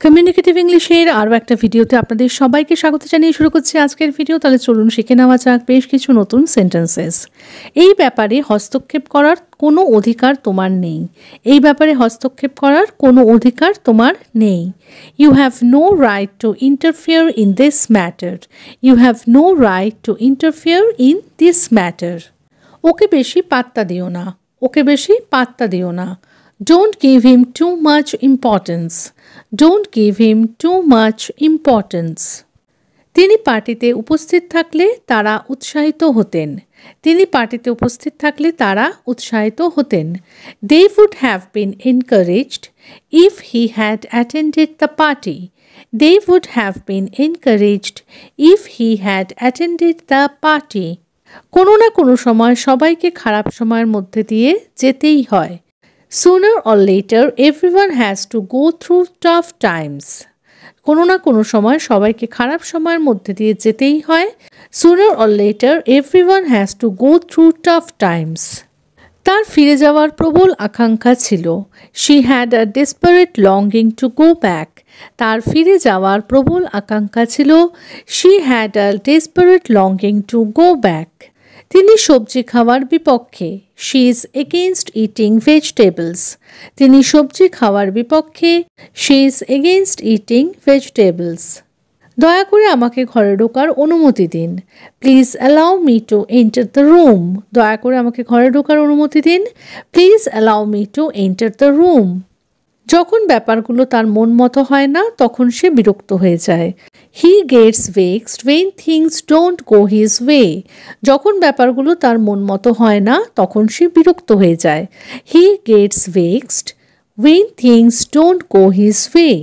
Communicative ইংলিশের আরও একটা ভিডিওতে আপনাদের সবাইকে স্বাগত জানিয়ে শুরু করছি আজকের ভিডিও। তাহলে চলুন শিখে নেওয়া যাক বেশ কিছু নতুন সেন্টেন্সেস। এই ব্যাপারে হস্তক্ষেপ করার কোনো অধিকার তোমার নেই। এই ব্যাপারে হস্তক্ষেপ করার কোনো অধিকার তোমার নেই। You have no right to interfere in this matter. You have no right to interfere in this matter. ওকে বেশি পাত্তা দিও না। ওকে বেশি পাত্তা দিও না। Don't give him too much importance. Don't give him too much importance. তিনি পার্টিতে উপস্থিত থাকলে তারা উৎসাহিত হতেন। তিনি পার্টিতে উপস্থিত থাকলে তারা উৎসাহিত হতেন। They would have been encouraged if he had attended the party. They would have been encouraged if he had attended the party. কোনো না কোনো সময় সবাইকে খারাপ সময়ের মধ্যে দিয়ে যেতেই হয়। Sooner or later, everyone has to go through tough times. কোনো না কোনো সময় সবাইকে খারাপ সময়ের মধ্যে দিয়ে যেতেই হয়। Sooner or later, everyone has to go through tough times. তার ফিরে যাওয়ার প্রবল আকাঙ্ক্ষা ছিল। She had a desperate longing to go back. তার ফিরে যাওয়ার প্রবল আকাঙ্ক্ষা ছিল। She had a desperate longing to go back. তিনি সবজি খাওয়ার বিপক্ষে। She is against eating vegetables. তিনি সবজি খাওয়ার বিপক্ষে। She is against eating vegetables. দয়া করে আমাকে ঘরে ঢোকার অনুমতি দিন। Please allow me to enter the room. দয়া করে আমাকে ঘরে ঢোকার অনুমতি দিন। Please allow me to enter the room. যখন ব্যাপারগুলো তার মন মতো হয় না তখন সে বিরক্ত হয়ে যায়। He gets vexed when things don't go his way. যখন ব্যাপারগুলো তার মন মতো হয় না তখন সে বিরক্ত হয়ে যায়। He gets vexed when things don't go his way.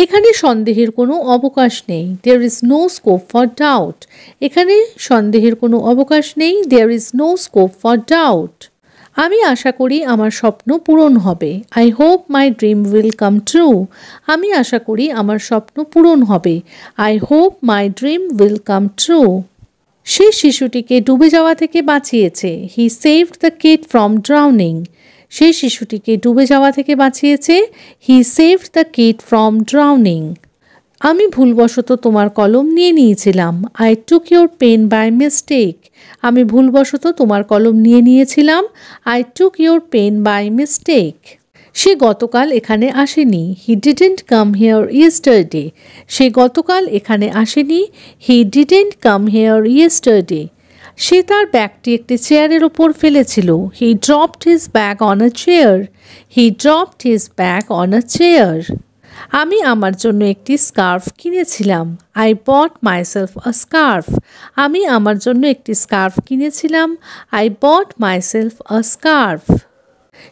এখানে সন্দেহের কোনো অবকাশ নেই। There is no scope for doubt. এখানে সন্দেহের কোনো অবকাশ নেই। There is no scope for doubt. আমি আশা করি আমার স্বপ্ন পূরণ হবে। I hope my dream will come true. আমি আশা করি আমার স্বপ্ন পূরণ হবে। I hope my dream will come true. সে শিশুটিকে ডুবে যাওয়া থেকে বাঁচিয়েছে। He saved the kid from drowning. সে শিশুটিকে ডুবে যাওয়া থেকে বাঁচিয়েছে। He saved the kid from drowning. আমি ভুলবশত তোমার কলম নিয়ে নিয়েছিলাম। I took your pen by mistake. আমি ভুলবশত তোমার কলম নিয়ে নিয়েছিলাম। I took your pen by mistake. সে গতকাল এখানে আসেনি। He didn't come here yesterday. সে গতকাল এখানে আসেনি। He didn't come here yesterday. সে তার ব্যাগটি একটি চেয়ারের ওপর ফেলেছিল। He dropped his bag on a chair. He dropped his bag on a chair. আমি আমার জন্য একটি স্কার্ফ কিনেছিলাম। I bought myself a scarf. আমি আমার জন্য একটি স্কার্ফ কিনেছিলাম। I bought myself a scarf.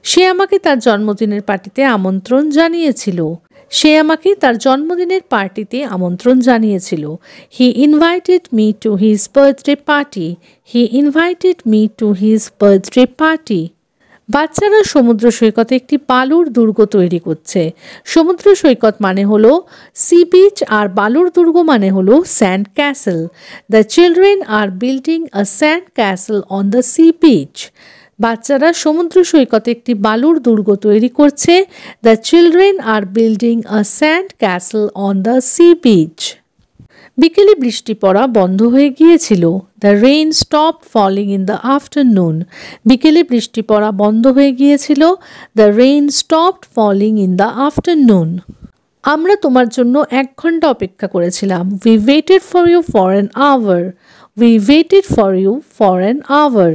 সে আমাকে তার জন্মদিনের পার্টিতে আমন্ত্রণ জানিয়েছিল। সে আমাকে তার জন্মদিনের পার্টিতে আমন্ত্রণ জানিয়েছিল। He invited me to his birthday party. He invited me to his birthday party. বাচ্চারা সমুদ্র সৈকতে একটি বালুর দুর্গ তৈরি করছে। সমুদ্র সৈকত মানে হলো সি বিচ আর বালুর দুর্গ মানে হলো sand castle. The children are building a sand castle on the sea beach. বাচ্চারা সমুদ্র সৈকতে একটি বালুর দুর্গ তৈরি করছে। The children are building a sand castle on the sea beach. বিকেলে বৃষ্টি পড়া বন্ধ হয়ে গিয়েছিল। The rain stopped falling in the afternoon. বিকেলে বৃষ্টি পড়া বন্ধ হয়ে গিয়েছিল। The rain stopped falling in the afternoon. আমরা তোমার জন্য 1 ঘন্টা অপেক্ষা করেছিলাম। We waited for you for an hour. We waited for you for an hour.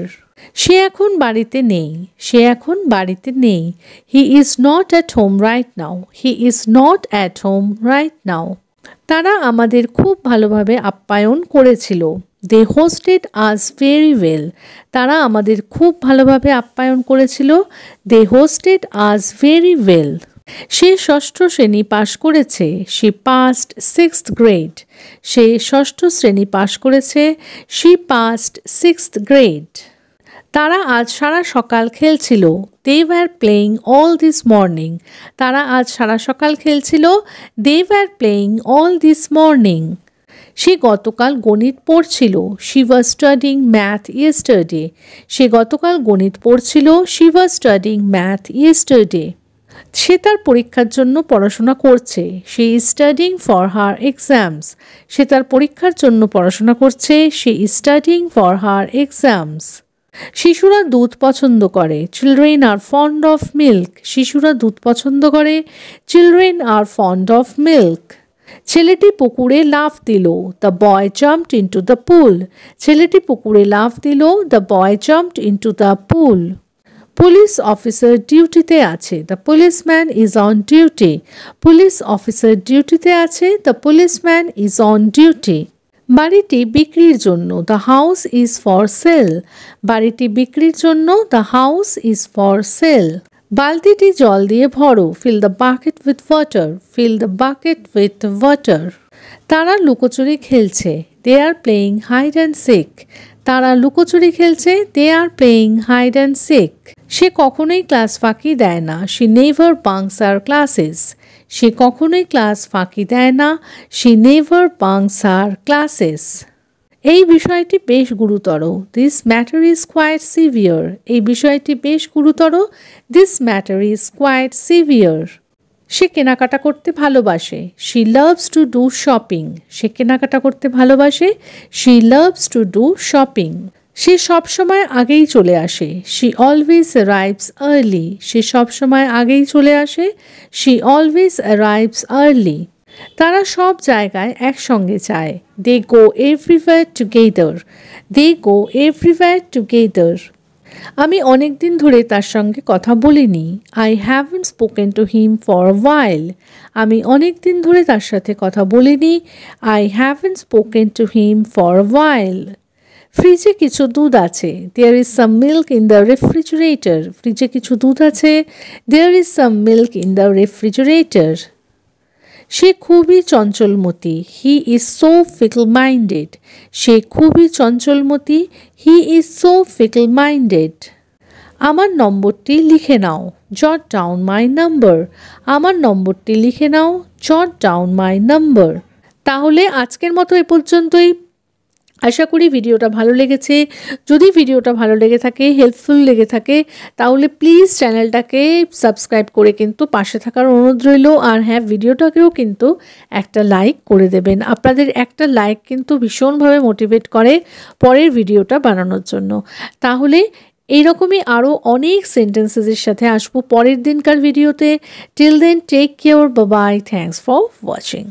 সে এখন বাড়িতে নেই। সে এখন বাড়িতে নেই। He is not at home right now. He is not at home right now. তারা আমাদের খুব ভালোভাবে আপ্যায়ন করেছিল। They hosted us very well. তারা আমাদের খুব ভালোভাবে আপ্যায়ন করেছিল। They hosted us very well. সে 6ষ্ঠ শ্রেণী পাশ করেছে। She passed 6th grade. সে 6ষ্ঠ শ্রেণী পাশ করেছে। She passed 6th grade. তারা আজ সারা সকাল খেলছিল। They were playing all this morning. তারা আজ সারা সকাল খেলছিল। They were playing all this morning. সে গতকাল গণিত পড়ছিল। She was studying math yesterday. সে গতকাল গণিত পড়ছিল। She was studying math yesterday. সে তার পরীক্ষার জন্য পড়াশোনা করছে। She is studying for her exams. সে তার পরীক্ষার জন্য পড়াশোনা করছে। She is studying for her exams. শিশুরা দুধ পছন্দ করে। Children are fond of milk. শিশুরা দুধ পছন্দ করে। Children are fond of milk. ছেলেটি পুকুরে লাফ দিল। The boy jumped into the pool. ছেলেটি পুকুরে লাফ দিল। The boy jumped into the pool. Police officer ডিউটিতে আছে। The policeman is on duty. Police officer ডিউটিতে আছে। The policeman is on duty. বাড়িটি বিক্রির জন্য। The house is for sale. বাড়িটি বিক্রির জন্য। The house is for sale. বালতিটি জল দিয়ে ভরো। Fill the bucket with water. Fill the bucket with water. তারা লুকোচুরি খেলছে। They are playing hide and seek. তারা লুকোচুরি খেলছে। They are playing hide and seek. সে কখনোই ক্লাস ফাঁকি দেয় না। She never bunks her classes. সে কখনোই ক্লাস ফাঁকি দেয় না। She never bunks her classes. এই বিষয়টি বেশ গুরুতর। This matter is quite severe. এই বিষয়টি বেশ গুরুতর। This matter is quite severe. সে কেনাকাটা করতে ভালোবাসে। She loves to do shopping. সে কেনাকাটা করতে ভালোবাসে। She loves to do shopping. সে সবসময় আগেই চলে আসে। She always arrives early. সে সবসময় আগেই চলে আসে। She always arrives early. তারা সব জায়গায় একসঙ্গে যায়। They go everywhere together. They go everywhere together. আমি অনেক দিন ধরে তার সঙ্গে কথা বলিনি। I haven't spoken to him for a while. আমি অনেক দিন ধরে তার সাথে কথা বলিনি। I haven't spoken to him for a while. ফ্রিজে কিছু দুধ আছে। There is some milk in the refrigerator. ফ্রিজে কিছু দুধ আছে। There is some milk in the refrigerator. সে খুবই চঞ্চলমতি। He is so fickle minded. সে খুবই চঞ্চলমতি। He is so fickle minded. আমার নম্বরটি লিখে নাও। জট ডাউন মাই নাম্বার। আমার নম্বরটি লিখে নাও। জট ডাউন মাই নাম্বার। তাহলে আজকের মতো এ পর্যন্তই। আশা করি ভিডিওটা ভালো লেগেছে। যদি ভিডিওটা ভালো লেগে থাকে, হেল্পফুল লেগে থাকে, তাহলে প্লিজ চ্যানেলটাকে সাবস্ক্রাইব করে কিন্তু পাশে থাকার অনুরোধ রইল। আর হ্যাঁ, ভিডিওটাকেও কিন্তু একটা লাইক করে দেবেন। আপনাদের একটা লাইক কিন্তু ভীষণভাবে মোটিভেট করে পরের ভিডিওটা বানানোর জন্য। তাহলে এইরকমই আরও অনেক সেন্টেন্সেসের সাথে আসবো পরের দিনকার ভিডিওতে। Till then take care, bye bye, thanks for watching.